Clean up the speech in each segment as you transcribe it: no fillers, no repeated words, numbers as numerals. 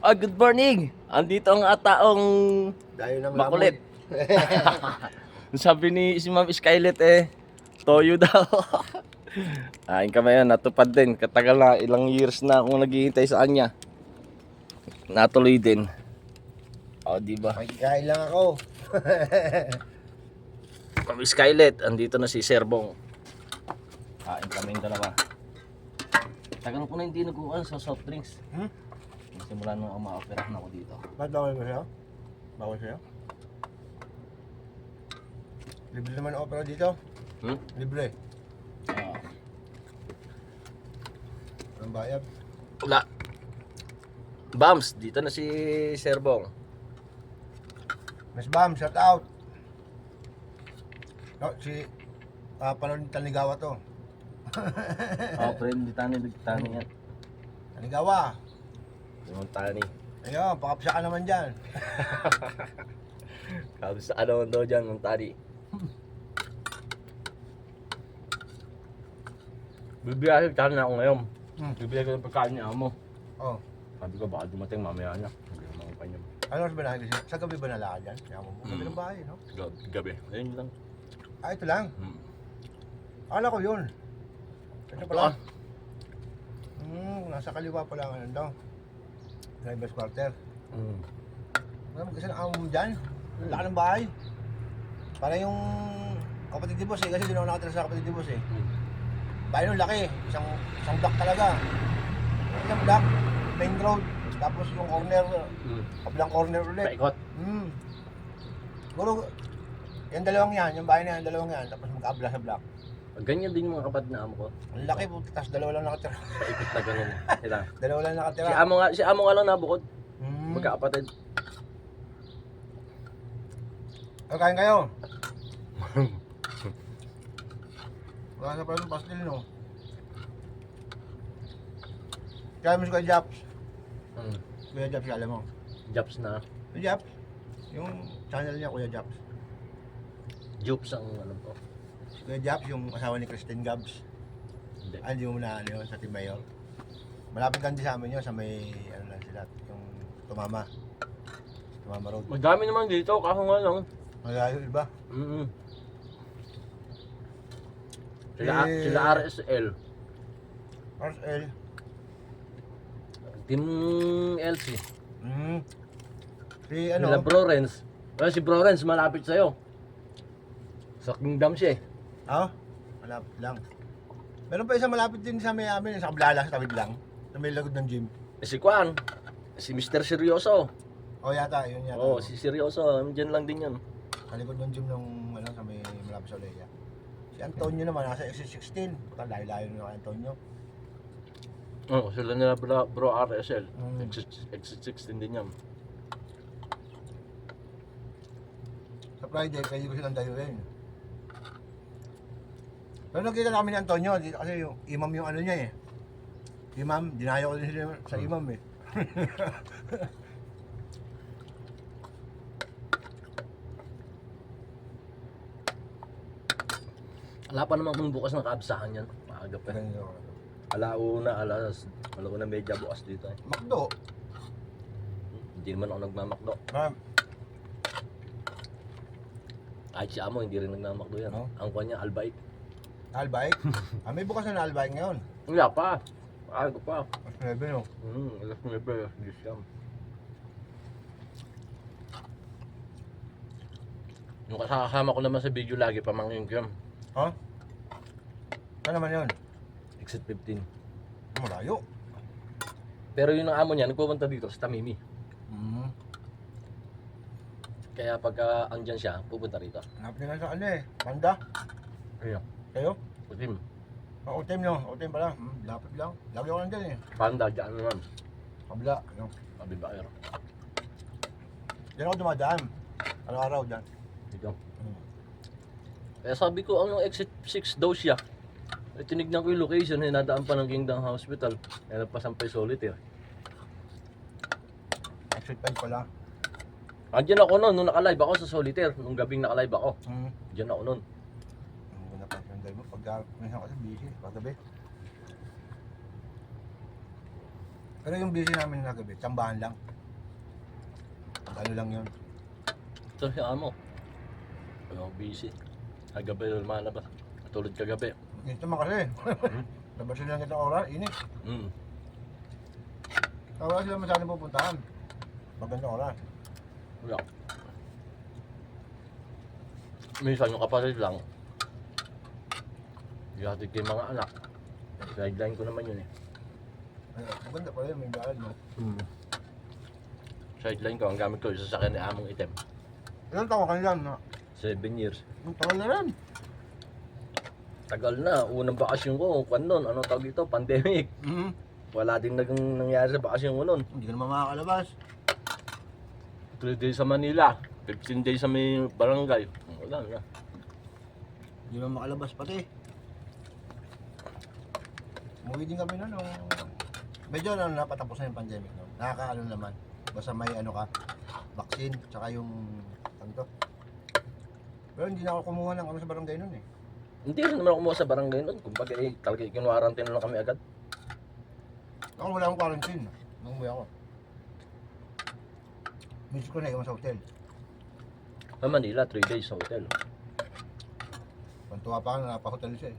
Good morning! Andito ang taong Dayo ng makulit. Sabi ni si Ma'am Skylet toyo daw. Kain kami yan, natupad din. Katagal na, ilang years na akong naghihintay sa kanya. Natuloy din. Diba? Magkikain lang ako. Ma'am Skylet, andito na si Serbong. Kain kami yung dalawa. Tagal ko na hindi nag-uwan sa soft drinks. Simula nung ma-operahan ako dito. Ba't bawal mo sa'yo? Bawal sa'yo? Libre naman ang opera dito. Libre. Ang bayad. Wala. Bams, dito na si Serbong. Miss Bam, shout out. No, si Panon Tanigawa to. Friend, ditani yan. Tanigawa. Yung tani. Ayun, pakapsa ka naman dyan. Kabis sa ano daw dyan, ng tani. Bibigyan na ako ngayon. Bibigyan ko ng pagkain niya mo. Oh. Sabi ko baka dumating mamaya niya. Hindi naman ko pa niya. Ano mas ba nakikisip? Sa gabi ba nalakad dyan? Yaman mo. Gabi ng bahay, no? Gabi. Ayun lang. Ito lang. Akala ko yun. Ito pala. Nasa kaliwa pala ang ano daw. Driver's quarter. Kasi ang amo mo dyan. Laki ng bahay. Para yung kapatid ni boss kasi di na ako nakatira sa kapatid ni boss Bahay nung laki. Isang block talaga. Isang block. Main road. Tapos yung corner. Kabilang corner ulit. Paikot. Siguro, yung dalawang yan, yung bahay na yan, dalawang yan, tapos mag-abla sa block. Ganyan din yung mga kapatid na amo ko. Ang laki po, tapos dalawa lang nakatira. Paikot na ganun. Ito. Dalawa lang nakatira. Si amo nga lang nabukod. Magkakapatid. Kain kayo. Wala sa pala ng pastel, no? Kaya mo si Kuya Japs. Kuya Japs, alam mo. Japs na. Kuya Japs, yung channel niya, Kuya Japs. Jupes ang ano ko. Kuya Japs, yung asawa ni Christine Gabs. Hindi. Hindi mo na ano yun, sa Team Mayor. Malapit lang din sa amin yun, sa may, ano lang sila, yung Tumama. Tumama Road. Madami naman dito, kaso nga lang. Malayo, iba? Sila RSL. RSL. Team LC. Si ano? Sila Brorens. Si Brorens malapit sa'yo. Sa Kingdom siya Malapit lang. Meron pa isang malapit din sa may amin, sa Kablala, sa tawid lang. Sa may lagod ng gym. Si Kwan. Si Mr. Seryoso. Yata, yun yata. Si Seryoso. Diyan lang din yan. Sa likod ng gym nung, sa may malapit sa Oleya. Si Antonio naman, nasa exit 16. Puta, layo-layo na kay Antonio. Sila nila bro RSL. Exit 16 din yan. Sa Friday, pwede ko silang dayuin. Pero nakita na kami ni Antonio, kasi yung imam yung ano niya Imam, dinayo ko din sila sa imam Wala pa naman kung bukas ng kaabsahan yan. Maaga pa. Alauna medya bukas dito Makdo. Hindi naman ako nagmamakdo. Kahit si Amo, hindi rin nagmamakdo yan. Ang kanya, albike. Albike? May bukas na albike ngayon. Wala pa. Maaga pa. Mas 9 no? Alas 9, alas 10. Yung kasama ko naman sa video lagi, pamangkin ko yun. Ano naman yun? Exit 15. Malayo. Pero yun ang amo niya, nagpupunta dito sa Tamimi. Kaya pagka andyan siya, pupunta rito. Hanap nila sa Panda. Ayun. Kayo? Putim. Utim no? Utim pala. Lapit lang. Lagi ako nandyan Panda, dyan naman. Kabila. Kabibaer. Diyan ako dumadaan. Araw-araw dyan. Dito. Kaya sabi ko, exit 6 daw siya. Tinignan ko yung location, nadaan pa ng Kingdom Hospital. Nagpasampay solitaire. Exit 5 pala. Andiyan ako noon, nung naka-live ako sa solitaire. Nung gabing naka-live ako. Diyan ako noon. Ang ganda pa yung drive mo. Pagka minsan kasi busy. Paggabi. Pero yung busy namin na gabi, tsambahan lang. Ano lang yun. Ito si amo. Ano, busy. Kagabi lumalabas. Tulad kagabi. Init naman kasi. Labas sila ng itong oras, init. Mm. Wala sila masyadong pupuntahan. Magandang oras. Wala. Minsan yung kapatid lang. Ihatid kay mga anak. Sideline ko naman yun eh. Ay, maganda pala yun, may bayad mo. Sideline ko, ang gamit ko, yung sasakyan ni Among Item. Ilan taon ka niyan? No? 7 years. Ang tagal na rin. Tagal na, unang bakasyon ko, kwan nun, ano tawag dito, pandemic. Wala din nangyari sa bakasyon ko nun. Hindi ka naman makakalabas. 3 days sa Manila, 15 days sa may barangay. Wala na. Hindi naman makalabas pati. Umuwi din kami noon. Medyo napatapos na yung pandemic. No? Nakakaano naman. Basta may ano ka, vaccine, tsaka yung tanto. Pero hindi na ako kumuha ng ano sa barangay noon eh. Hindi rin naman ako kumuha sa barangay nun. Kumbaga eh, talaga kinuwarantine lang kami agad. Ako wala akong quarantine. Nung umuwi ako. Miss ko na iwan sa hotel. Sa Manila, 3 days sa hotel. Pantuwa pa ka na napa-hotel siya eh.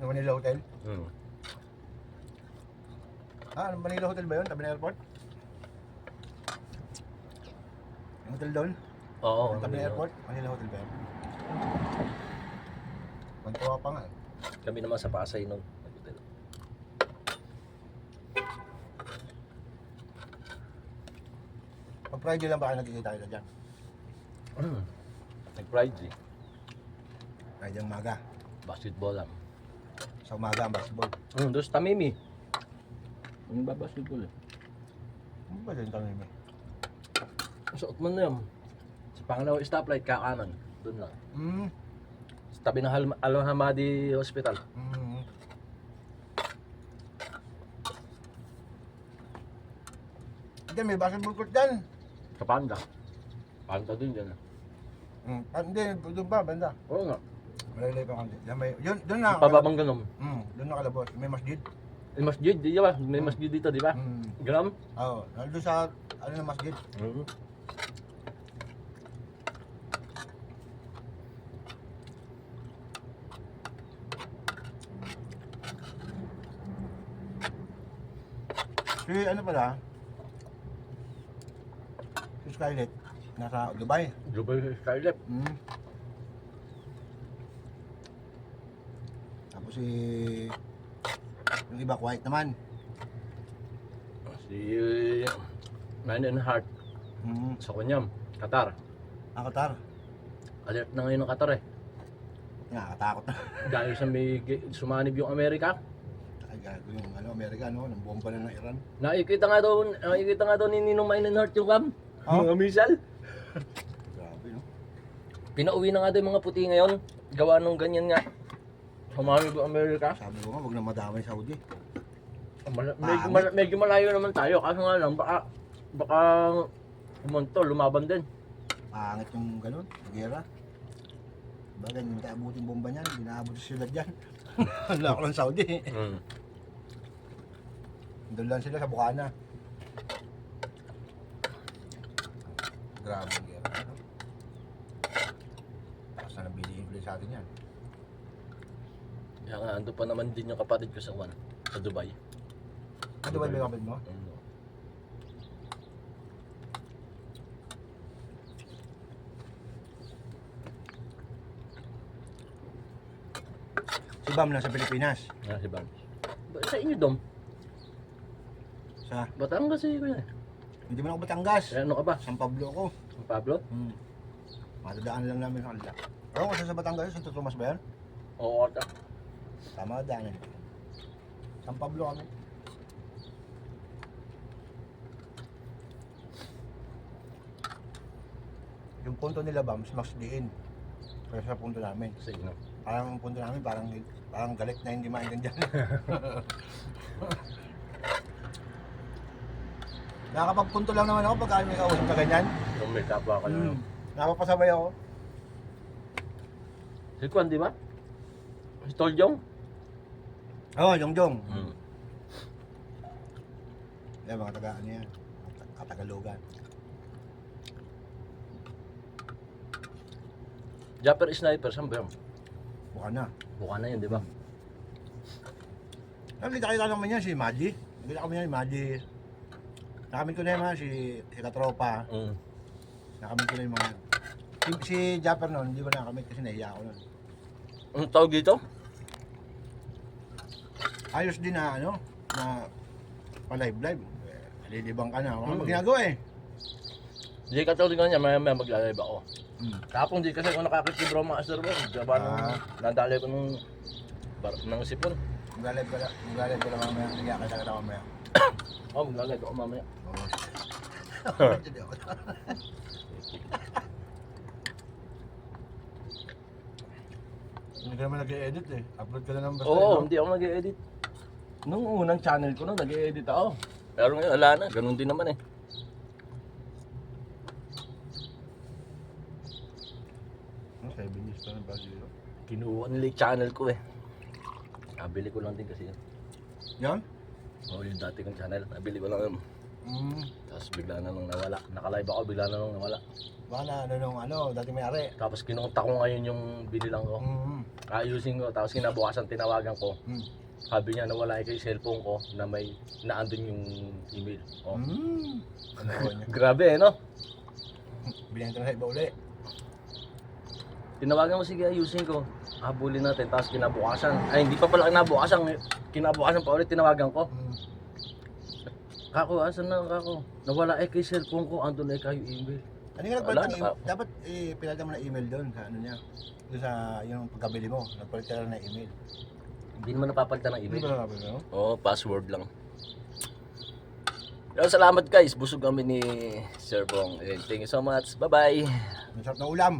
Yung Manila Hotel. Ah, Manila Hotel ba yun? Tabi ng airport? Yung hotel doon? Oo. Yung tabi ng airport? Manila Hotel ba yun? Pantuwa pa nga eh. Kami naman sa Pasay nun. Hotel. Pag Friday lang ba kayo nagkikita kita dyan? Nag-Friday. Friday ang umaga. Basketball lang. Sa umaga ang basketball. Doon sa Tamimi. Yung basketball eh. Ano ba din kami may? Suot mo na yun. Sa Pangalawa stoplight, kakanan. Doon lang. Sa tabi ng Al-Hamadi Hospital. Hindi, may basketball court dyan. Sa Panda. Panda din dyan. Hindi, doon ba, banda? Oo nga. Malalay pa kami. Yun, doon na. Pababang ganun. Doon nakalabot. May masjid. May masjid, di ba? May masjid dito, di ba? Gram? Oo, nandun sa, ano na masjid. Si ano pala, si Skylet, nasa Dubai. Dubai Skylet. Tapos si, yung iba quiet naman. Si Man and Heart sa Kunyam, Qatar. Qatar. Alert na ngayon ng Qatar eh. Nakakatakot na. Dahil sa may sumanib yung Amerika. Ay, gago yung ano, Amerika, no? Nang bomba na ng Iran. Nakikita nga daw ni Ninong Man and Heart yung Oh? mga missile. Grabe, no? Pinauwi na nga daw yung mga puti ngayon. Gawa nung ganyan nga. Sumanib yung Amerika. Sabi ko nga, wag na madamay Saudi. Medyo malayo naman tayo. Kaso nga lang, baka umunto, lumaban din. Pangit yung ganun, gera. Bagay, hindi tayo abutin bomba niyan, hindi naabot sa sila dyan. Wala ko lang Saudi. Doon lang sila sa Bukana. Grabe ang gera. Tapos na nabilihin ulit sa atin yan. Kaya nga, ando pa naman din yung kapatid ko sa Dubai. Ano ba yung kapatid mo? Si Bam nasa Pilipinas. Si Bam. Sa inyo, Dom? Sa, Batangas eh. hindi man ako Batangas. Kaya ano ka ba? San Pablo ako. San Pablo? Matadaan lang namin sa kanila. Ako kasi sa Batangas, Santo Tomas ba yan? Oo, Tama, daanan. San Pablo kami. Yung punto nila ba, mas diin. Kaya sa punto namin. Sige no. Parang ang punto namin, parang galit na hindi maintindihan. Nakakapagpunto lang naman ako pag may kausap na ganyan. Yung may kapwa ka lang. Nakapasabay ako. Si Kwan, di ba? Si Toljong? Oo, Jongjong. Yan, mga taga ano yan. Katagalugan. Japper Sniper, saan ba yun? Buka na. Buka na yun, di ba? Nakita naman niya si Maji. Nakita kami niya si Maji. Nakamit ko na yung mga si Katropa. Mm. Nakamit ko na yung mga... Si Japper noon, hindi ba nakamit kasi nahiya ako noon. Anong tawag dito? Ayos din na ano, na pa-live. Alilibang ka na. Wala ginagawa eh. Hindi ka tawag niya, maya maglalay ba ako. Hmm. Kapong di kasi ako nakakikibro master mo. Gaba nung nadali ko ng sipon. Mag-live ka lang mamaya. Nagya ka na mamaya. Oh, maglalay ako mamaya. Oo. Hindi ka naman nag-e-edit eh. Upload ka na ng basta. Oo, hindi ako nag-e-edit. Nung unang channel ko nag-e-edit ako. Pero ngayon, wala na. Ganun din naman eh. Ano, 7 years pa ng Baguio. Kinuha nila yung channel ko eh. Nabili ko lang din kasi yun. Yan? Oo, yung dati kong channel. Nabili ko lang yun. Tapos bigla na nung nawala. Nakalive ako, bigla na nung nawala. Baka na ano nung ano, dati may-ari. Tapos kinunta ko ngayon yung binilang ko. Ayusin ko. Tapos kinabukasan tinawagan ko. Sabi niya nawala yung cellphone ko na may naandun yung email. Oh. Ano ko niya? Grabe eh, no? Binenta na sa iba uli. Tinawagan ko, sige ayusin ko. Habulin natin. Tapos kinabukasan. Ay, hindi pa pala kinabukasan. Kinabukasan pa ulit tinawagan ko. Kako, asan na kako? Nawala eh kay cellphone ko. Andun eh kayo email. Ano yung Wala nagpalit ng na email? ako. Dapat pinalitan mo na email doon sa ano niya. Doon sa yung pagkabili mo. Nagpalit ka lang na email. Hindi naman napapalitan ng Hindi email. ba nakapagod mo? Oo, password lang. Pero salamat guys. Busog kami ni Sir Bong. And thank you so much. Bye-bye. Ang sarap na ulam.